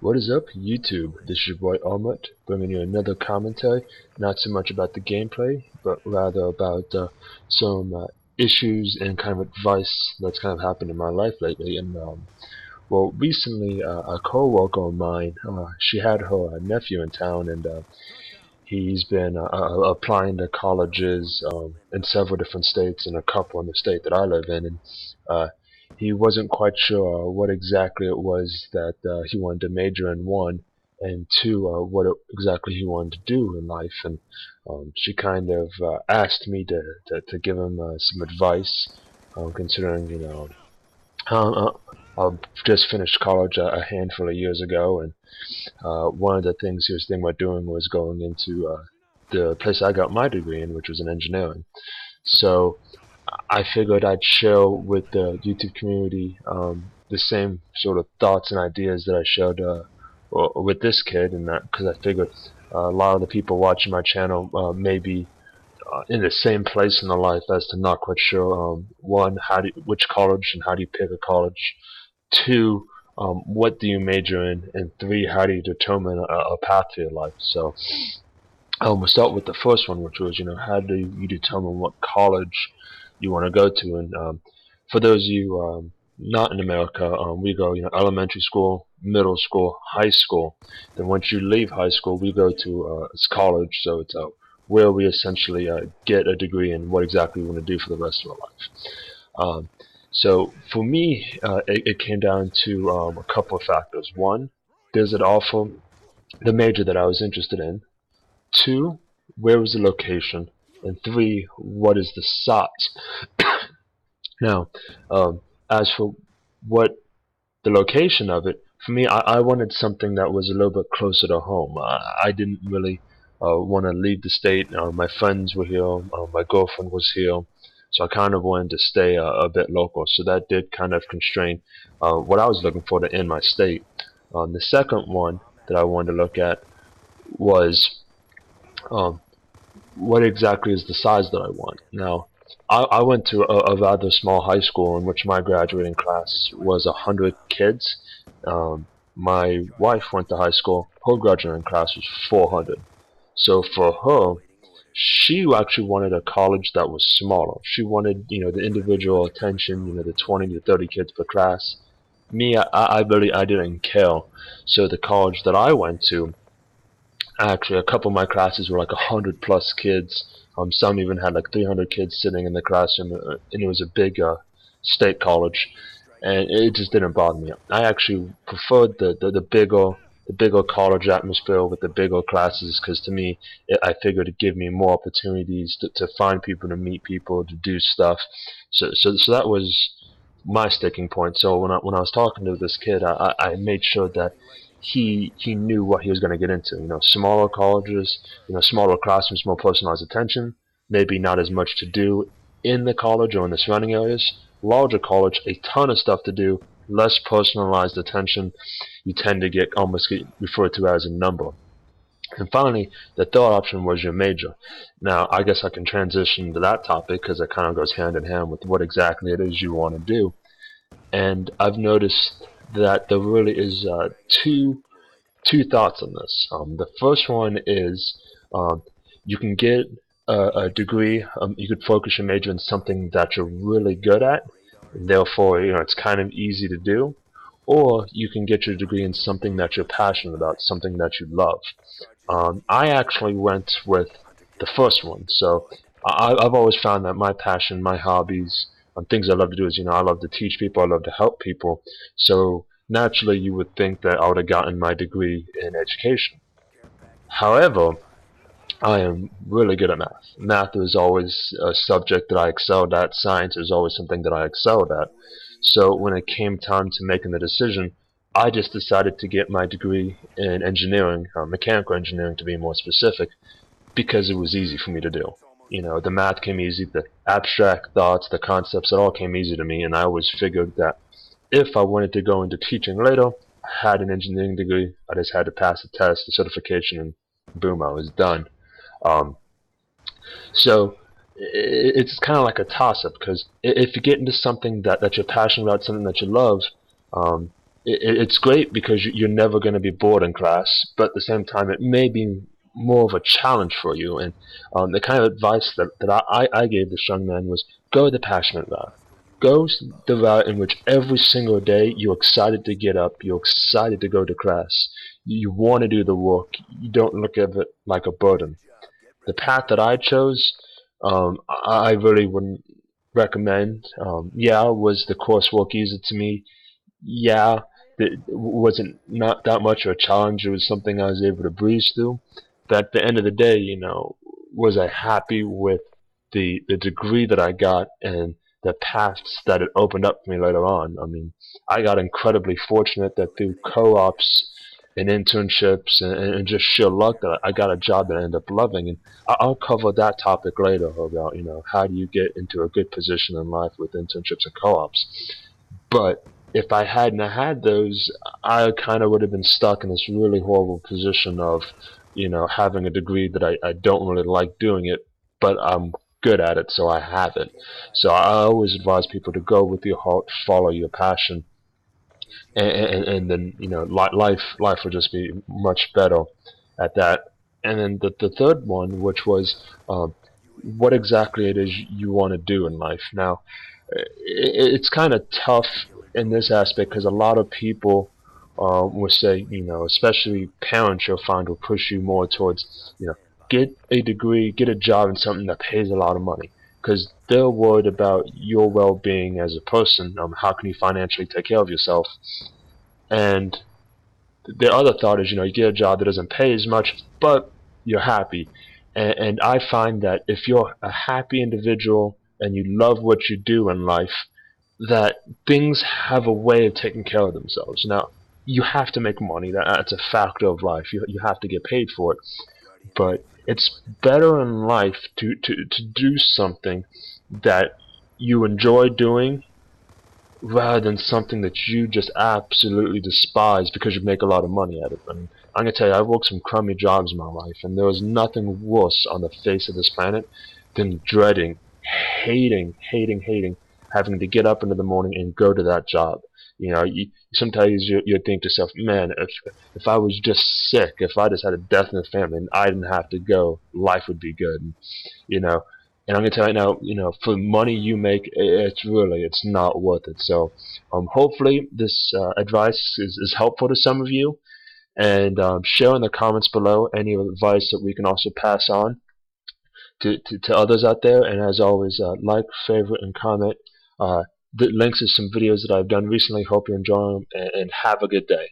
What is up, YouTube? This is your boy Armaret, bringing you another commentary, not so much about the gameplay, but rather about some issues and kind of advice that's kind of happened in my life lately. And well, recently a co-worker of mine, she had her nephew in town, and he's been applying to colleges in several different states and a couple in the state that I live in, and he wasn't quite sure what exactly it was that he wanted to major in, one, and two, exactly he wanted to do in life. And she kind of asked me to give him some advice, considering, uh, I just finished college a handful of years ago, and one of the things he was thinking about doing was going into the place I got my degree in, which was in engineering. So I figured I'd share with the YouTube community the same sort of thoughts and ideas that I shared with this kid, and that because I figured a lot of the people watching my channel may be in the same place in their life as to not quite sure, one, which college and how do you pick a college, two, what do you major in, and three, how do you determine a path for your life. So we'll start with the first one, which was, how do you determine what college you want to go to. And for those of you not in America, we go, elementary school, middle school, high school. Then once you leave high school, we go to it's college. So it's where we essentially get a degree in what exactly we want to do for the rest of our life. So for me, it came down to a couple of factors. One, does it offer the major that I was interested in? Two, where was the location? And three, what is the size? Now, as for what the location of it, for me, I wanted something that was a little bit closer to home. I didn't really want to leave the state. My friends were here, my girlfriend was here, so I kind of wanted to stay a bit local. So that did kind of constrain what I was looking for to end my state. The second one that I wanted to look at was what exactly is the size that I want. Now, I went to a rather small high school in which my graduating class was 100 kids. My wife went to high school, her graduating class was 400. So for her, she actually wanted a college that was smaller. She wanted, the individual attention, the 20 to 30 kids per class. Me, I didn't care. So the college that I went to, actually, a couple of my classes were like 100+ kids. Some even had like 300 kids sitting in the classroom, and it was a big state college, and it just didn't bother me. I actually preferred the bigger college atmosphere with the bigger classes, because to me, I figured it'd give me more opportunities to find people, to meet people, to do stuff. So that was my sticking point. So when I was talking to this kid, I made sure that he knew what he was going to get into. Smaller colleges, smaller classrooms, more personalized attention, maybe not as much to do in the college or in the surrounding areas. Larger college, a ton of stuff to do, less personalized attention. You tend to get referred to as a number. And finally, the third option was your major. Now, I guess I can transition to that topic because it kind of goes hand in hand with what exactly it is you want to do. And I've noticed that there really is two thoughts on this. The first one is you can get a degree. You could focus your major in something that you're really good at, and therefore it's kind of easy to do. Or you can get your degree in something that you're passionate about, something that you love. I actually went with the first one. So I've always found that my passion, my hobbies, things I love to do is, I love to teach people, I love to help people. So naturally, you would think that I would have gotten my degree in education. However, I am really good at math. Math was always a subject that I excelled at. Science is always something that I excelled at. So when it came time to making the decision, I just decided to get my degree in engineering, mechanical engineering to be more specific, because it was easy for me to do. The math came easy, the abstract thoughts, the concepts, it all came easy to me, and I always figured that if I wanted to go into teaching later, I had an engineering degree, I just had to pass the test, the certification, and boom, I was done. So it's kind of like a toss-up, because if you get into something that you're passionate about, something that you love, it's great because you're never going to be bored in class, but at the same time, it may be more of a challenge for you. And the kind of advice that I gave this young man was go the passionate route. Go the route in which every single day you're excited to get up, you're excited to go to class, you want to do the work, you don't look at it like a burden. The path that I chose, I really wouldn't recommend. Yeah, was the coursework easy to me? Yeah, it wasn't not that much of a challenge. It was something I was able to breeze through. But at the end of the day, was I happy with the degree that I got and the paths that it opened up for me later on? I mean, I got incredibly fortunate that through co-ops and internships and just sheer luck that I got a job that I ended up loving. And I'll cover that topic later about, how do you get into a good position in life with internships and co-ops. But if I hadn't had those, I kind of would have been stuck in this really horrible position of, having a degree that I don't really like doing it, but I'm good at it, so I have it. So I always advise people to go with your heart, follow your passion, and then life will just be much better at that. And then the third one, which was what exactly it is you want to do in life. Now, it's kind of tough in this aspect because a lot of people will say, especially parents, you'll find will push you more towards, get a degree, get a job in something that pays a lot of money, because they're worried about your well-being as a person. How can you financially take care of yourself? And the other thought is, you get a job that doesn't pay as much, but you're happy. And I find that if you're a happy individual and you love what you do in life, that things have a way of taking care of themselves. Now, you have to make money. That's a factor of life. You have to get paid for it. But it's better in life to do something that you enjoy doing rather than something that you just absolutely despise because you make a lot of money at it. I mean, I'm gonna tell you, I've worked some crummy jobs in my life, and there was nothing worse on the face of this planet than dreading, hating having to get up into the morning and go to that job. Sometimes you think to yourself, man, if I was just sick, if I just had a death in the family and I didn't have to go, life would be good. And, you know, and I'm gonna tell you now, for money you make, it's not worth it. So, hopefully this advice is helpful to some of you, and share in the comments below any advice that we can also pass on to others out there. And as always, like, favorite, and comment. The links to some videos that I've done recently. Hope you enjoy them, and have a good day.